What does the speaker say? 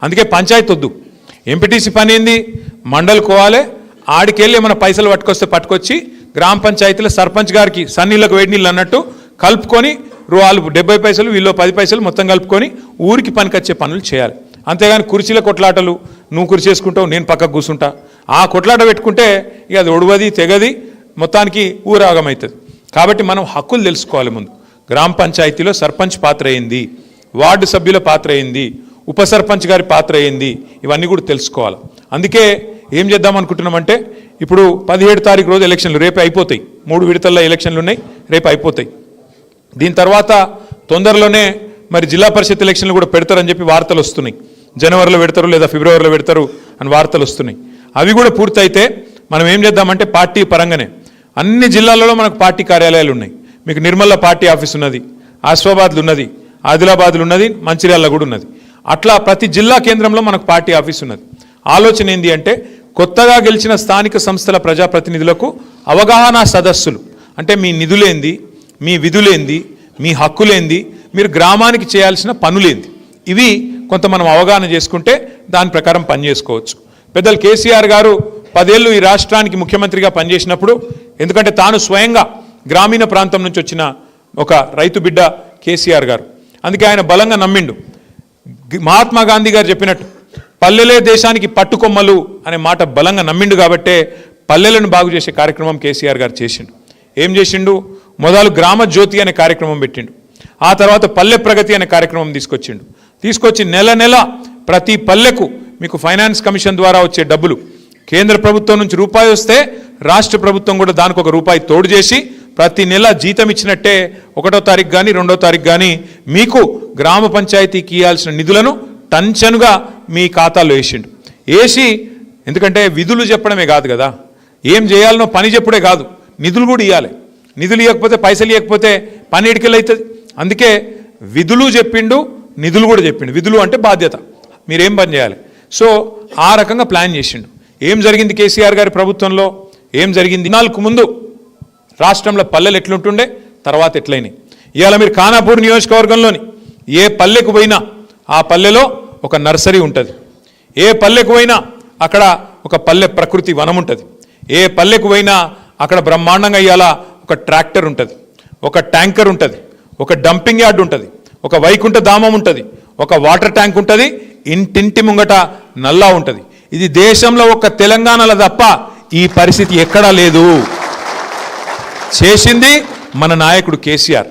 అందుకే పంచాయతీ వద్దు. ఎంపీటీసీ పని ఏంది, మండలికోవాలి, ఆడికెళ్ళి ఏమైనా పైసలు పట్టుకొచ్చి గ్రామ పంచాయతీలో సర్పంచ్ గారికి సన్నీళ్ళకు వేడి నీళ్ళు అన్నట్టు కలుపుకొని వాళ్ళు 70 పైసలు వీళ్ళు 10 పైసలు మొత్తం కలుపుకొని ఊరికి పనికొచ్చే పనులు చేయాలి. అంతేగాని కుర్చీల కొట్లాటలు, నువ్వు కుర్చీ చేసుకుంటావు నేను పక్కకు కూర్చుంటా, ఆ కొట్లాట పెట్టుకుంటే ఇక అది ఒడవది తెగది, మొత్తానికి ఊరాగమవుతుంది. కాబట్టి మనం హక్కులు తెలుసుకోవాలి. ముందు గ్రామ పంచాయతీలో సర్పంచ్ పాత్ర ఏంది, వార్డు సభ్యుల పాత్ర ఏంది, ఉప సర్పంచ్ గారి పాత్ర ఏంది, ఇవన్నీ కూడా తెలుసుకోవాలి. అందుకే ఏం చేద్దాం అనుకుంటున్నామంటే, ఇప్పుడు 17 తారీఖు రోజు ఎలక్షన్లు రేపు అయిపోతాయి. 3 విడతల్లో ఎలక్షన్లు ఉన్నాయి, రేపు అయిపోతాయి. దీని తర్వాత తొందరలోనే మరి జిల్లా పరిషత్ ఎలక్షన్లు కూడా పెడతారని చెప్పి వార్తలు వస్తున్నాయి. జనవరిలో పెడతారు లేదా ఫిబ్రవరిలో పెడతారు అని వార్తలు వస్తున్నాయి. అవి కూడా పూర్తయితే మనం ఏం చేద్దామంటే, పార్టీ పరంగానే అన్ని జిల్లాలలో మనకు పార్టీ కార్యాలయాలు ఉన్నాయి. మీకు నిర్మల్లో పార్టీ ఆఫీస్ ఉన్నది, ఆసిఫాబాద్లో ఉన్నది, ఆదిలాబాద్లో ఉన్నది, మంచిర్యాలలో కూడా ఉన్నది. అట్లా ప్రతి జిల్లా కేంద్రంలో మనకు పార్టీ ఆఫీస్ ఉన్నది. ఆలోచన ఏంది అంటే, కొత్తగా గెలిచిన స్థానిక సంస్థల ప్రజాప్రతినిధులకు అవగాహన సదస్సులు, అంటే మీ నిధులేంది, మీ విధులేంది, మీ హక్కులేంది, మీరు గ్రామానికి చేయాల్సిన పనులేంది, ఇవి కొంత మనం అవగాహన చేసుకుంటే దాని ప్రకారం పనిచేసుకోవచ్చు. పెద్దలు కేసీఆర్ గారు 10 ఏళ్ళు ఈ రాష్ట్రానికి ముఖ్యమంత్రిగా పనిచేసినప్పుడు, ఎందుకంటే తాను స్వయంగా గ్రామీణ ప్రాంతం నుంచి వచ్చిన ఒక రైతు బిడ్డ కేసీఆర్ గారు, అందుకే ఆయన బలంగా నమ్మిండు. మహాత్మా గాంధీ గారు చెప్పినట్టు పల్లెలే దేశానికి పట్టుకొమ్మలు అనే మాట బలంగా నమ్మిండు. కాబట్టే పల్లెలను బాగు చేసే కార్యక్రమం కేసీఆర్ గారు చేసిండు. ఏం చేసిండు, మొదలు గ్రామ జ్యోతి అనే కార్యక్రమం పెట్టిండు. ఆ తర్వాత పల్లె ప్రగతి అనే కార్యక్రమం తీసుకొచ్చి నెల నెల ప్రతి పల్లెకు మీకు ఫైనాన్స్ కమిషన్ ద్వారా వచ్చే డబ్బులు కేంద్ర ప్రభుత్వం నుంచి రూపాయి వస్తే రాష్ట్ర ప్రభుత్వం కూడా దానికి ₹1 తోడు చేసి ప్రతి నెల జీతం ఇచ్చినట్టే 1వ తారీఖు కానీ 2వ తారీఖు కానీ మీకు గ్రామ పంచాయతీకి ఇవ్వాల్సిన నిధులను టంచనుగా మీ ఖాతాలో వేసి, ఎందుకంటే విధులు చెప్పడమే కాదు కదా, ఏం చేయాలనో పని చెప్పుడే కాదు, నిధులు కూడా ఇవ్వాలి. నిధులు ఇవ్వకపోతే, పైసలు ఇవ్వకపోతే పని ఎడికెళ్ళవుతుంది. అందుకే విధులు చెప్పిండు, నిధులు కూడా చెప్పిండు. విధులు అంటే బాధ్యత, మీరేం పని చేయాలి. సో ఆ రకంగా ప్లాన్ చేసిండు. ఏం జరిగింది కేసీఆర్ గారి ప్రభుత్వంలో, ఏం జరిగింది, 4 ముందు రాష్ట్రంలో పల్లెలు ఎట్లుంటుండే, తర్వాత ఎట్లయినాయి. ఇవాళ మీరు ఖానాపూర్ నియోజకవర్గంలోని ఏ పల్లెకు పోయినా ఆ పల్లెలో ఒక నర్సరీ ఉంటుంది. ఏ పల్లెకు పోయినా అక్కడ ఒక పల్లె ప్రకృతి వనం ఉంటుంది. ఏ పల్లెకు పోయినా అక్కడ బ్రహ్మాండంగా ఇవాళ ఒక ట్రాక్టర్ ఉంటుంది, ఒక ట్యాంకర్ ఉంటుంది, ఒక డంపింగ్ యార్డ్ ఉంటుంది, ఒక వైకుంఠ ధామం ఉంటుంది, ఒక వాటర్ ట్యాంక్ ఉంటుంది, ఇంటింటి ముంగట నల్లా ఉంటుంది. ఇది దేశంలో ఒక తెలంగాణలో తప్ప ఈ పరిస్థితి ఎక్కడా లేదు. చేసింది మన నాయకుడు కేసీఆర్.